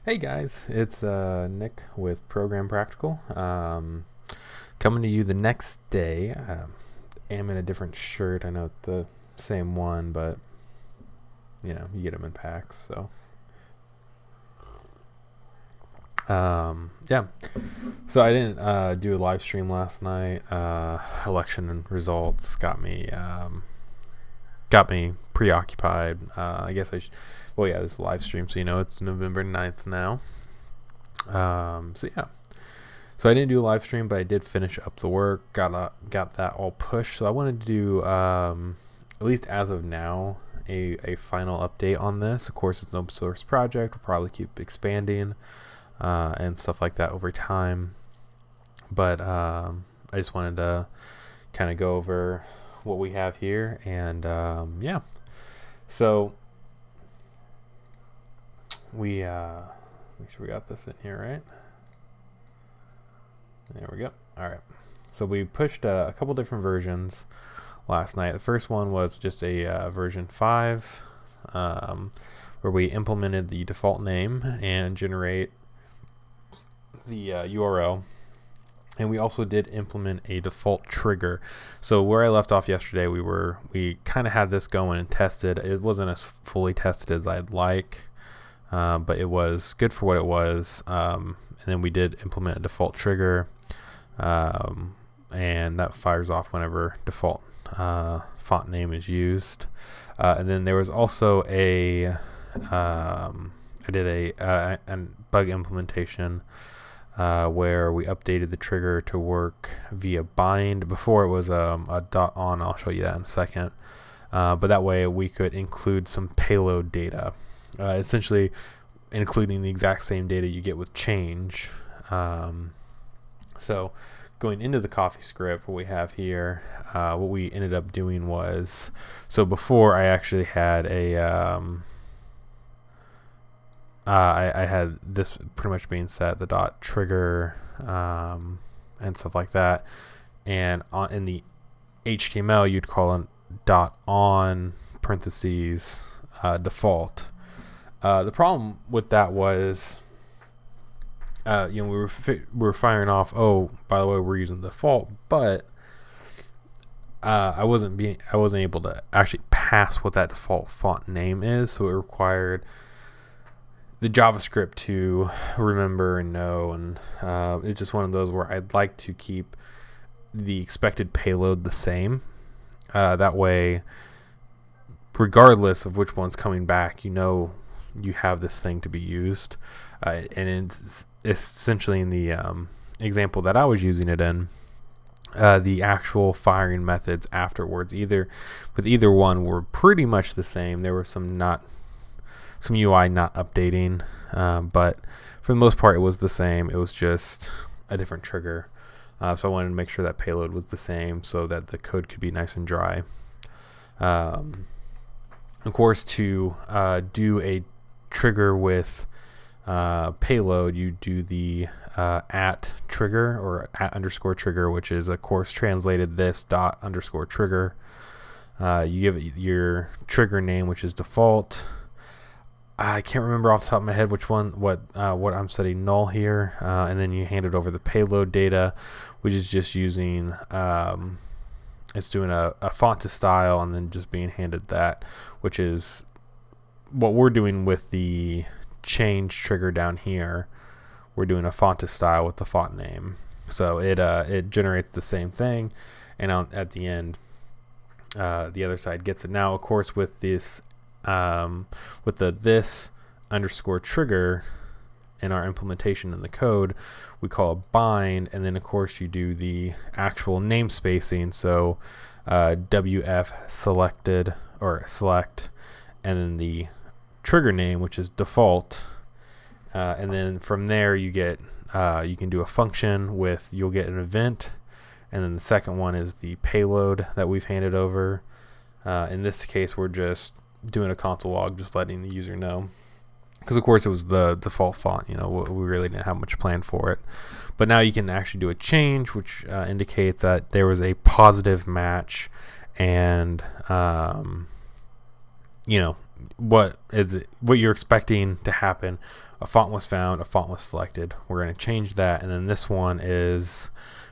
Hey guys, it's Nick with Program Practical. Coming to you the next day. Am in a different shirt. I know it's the same one, but you get them in packs. So, yeah. So I didn't do a live stream last night. Election and results got me preoccupied. I guess I should. Well, yeah, this is a live stream, so it's November 9th now. So yeah. So I didn't do a live stream, but I did finish up the work. Got that all pushed. So I wanted to do, at least as of now, a final update on this. Of course, it's an open source project. We'll probably keep expanding and stuff like that over time. But I just wanted to kind of go over what we have here, and yeah. So we make sure we got this in here right. There we go. All right. So we pushed a couple different versions last night. The first one was just a version 5, where we implemented the default name and generate the URL. And we also did implement a default trigger. So where I left off yesterday, we kind of had this going and tested. It wasn't as fully tested as I'd like, but it was good for what it was. And then we did implement a default trigger, and that fires off whenever default font name is used. And then there was also I did a bug implementation where we updated the trigger to work via bind. Before it was a dot on. I'll show you that in a second. But that way we could include some payload data, essentially including the exact same data you get with change. So going into the coffee script, what we have here, what we ended up doing was, so before I actually had I had this pretty much being set, the dot trigger, and stuff like that. And in the HTML, you'd call it dot on parentheses default. The problem with that was, we were firing off. Oh, by the way, we're using default, but I wasn't able to actually pass what that default font name is. So it required the JavaScript to remember and know, and it's just one of those where I'd like to keep the expected payload the same. That way, regardless of which one's coming back, you have this thing to be used. And it's essentially in the example that I was using it in, the actual firing methods afterwards, either one, were pretty much the same. There were some UI not updating, but for the most part it was the same. It was just a different trigger. So I wanted to make sure that payload was the same so that the code could be nice and dry. Of course, to do a trigger with payload, you do the at trigger or at underscore trigger, which is of course translated this dot underscore trigger. You give it your trigger name, which is default. I can't remember off the top of my head what I'm setting null here, and then you hand it over the payload data, which is just using it's doing a font to style and then just being handed that, which is what we're doing with the change trigger down here. We're doing a font to style with the font name, so it generates the same thing, and at the end, the other side gets it. Now, of course, with this this underscore trigger in our implementation in the code, we call a bind, and then of course you do the actual name spacing. So WF selected or select, and then the trigger name, which is default, and then from there you get you can do a function with, you'll get an event, and then the second one is the payload that we've handed over. In this case, we're just doing a console log, just letting the user know, because of course it was the default font. We really didn't have much planned for it, but now you can actually do a change, which indicates that there was a positive match, and what you're expecting to happen a font was found, a font was selected. We're going to change that. And then this one is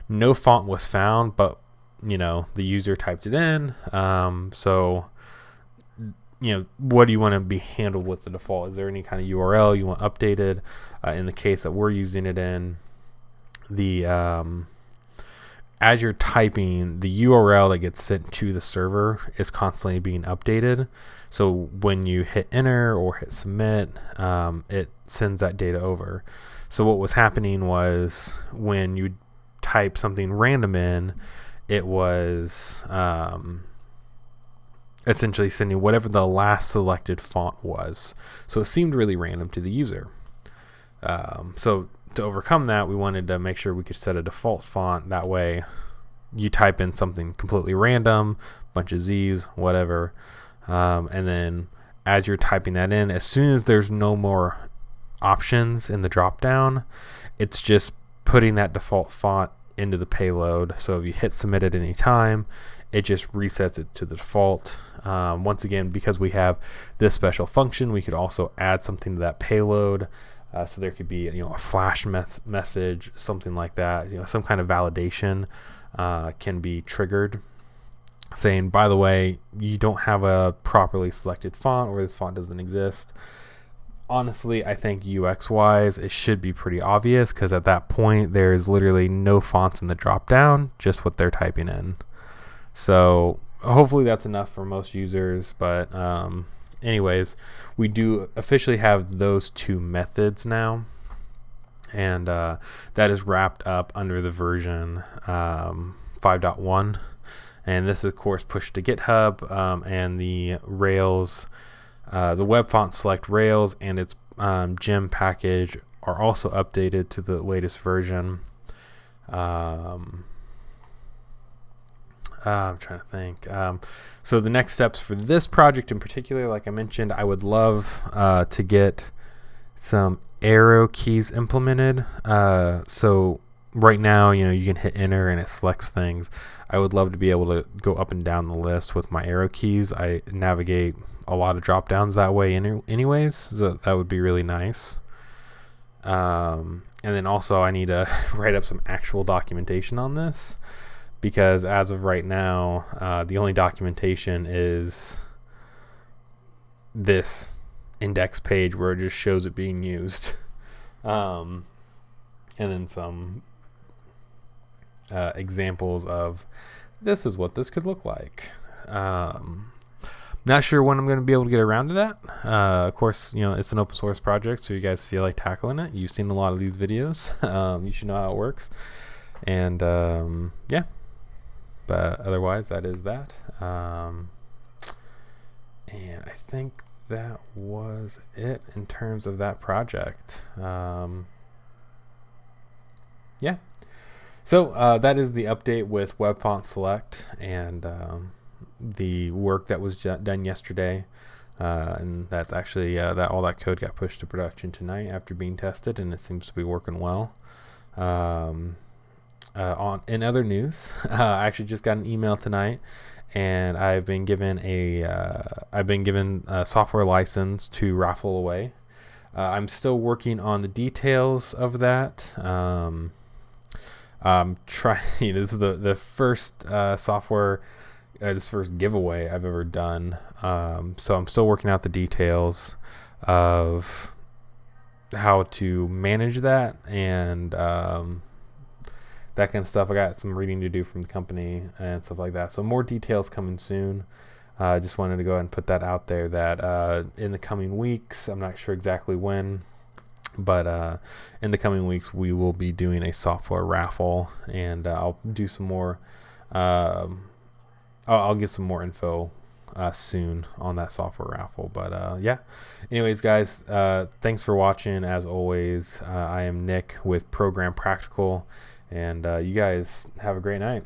no font was found, but the user typed it in. So what do you want to be handled with the default? Is there any kind of URL you want updated? In the case that we're using it in, as you're typing, the URL that gets sent to the server is constantly being updated. So when you hit enter or hit submit, it sends that data over. So what was happening was when you type something random in, it was essentially sending whatever the last selected font was. So it seemed really random to the user. So to overcome that, we wanted to make sure we could set a default font. That way you type in something completely random, bunch of Z's, whatever. And then as you're typing that in, as soon as there's no more options in the drop down, it's just putting that default font into the payload. So if you hit submit at any time, it just resets it to the default. Once again, because we have this special function, we could also add something to that payload. So there could be a flash message, something like that. Some kind of validation can be triggered, saying, by the way, you don't have a properly selected font, or this font doesn't exist. Honestly, I think UX wise it should be pretty obvious, because at that point there's literally no fonts in the drop down, just what they're typing in. So hopefully that's enough for most users. But anyways, we do officially have those two methods now, and that is wrapped up under the version 5.1, and this is of course pushed to GitHub, and the Rails, the Webfont-select Rails and its gem package are also updated to the latest version. I'm trying to think. So the next steps for this project in particular, like I mentioned, I would love to get some arrow keys implemented. So right now, you can hit enter and it selects things. I would love to be able to go up and down the list with my arrow keys. I navigate a lot of drop downs that way anyways, so that would be really nice. And then also I need to write up some actual documentation on this, because as of right now, the only documentation is this index page where it just shows it being used, and then some examples of this is what this could look like. Not sure when I'm going to be able to get around to that. Of course, it's an open source project, so you guys feel like tackling it. You've seen a lot of these videos. You should know how it works. And yeah. But otherwise, that is that. And I think that was it in terms of that project. Yeah. So that is the update with Webfont-select and the work that was done yesterday. And that's actually that all that code got pushed to production tonight after being tested, and it seems to be working well. In other news, I actually just got an email tonight, and I've been given a software license to raffle away. I'm still working on the details of that. I'm trying. This is the first software, this first giveaway I've ever done. So I'm still working out the details of how to manage that and that kind of stuff. I got some reading to do from the company and stuff like that. So more details coming soon. I just wanted to go ahead and put that out there that in the coming weeks, I'm not sure exactly when, but in the coming weeks we will be doing a software raffle, and I'll do some more. I'll get some more info soon on that software raffle. But yeah. Anyways, guys, thanks for watching. As always, I am Nick with Program Practical. And you guys have a great night.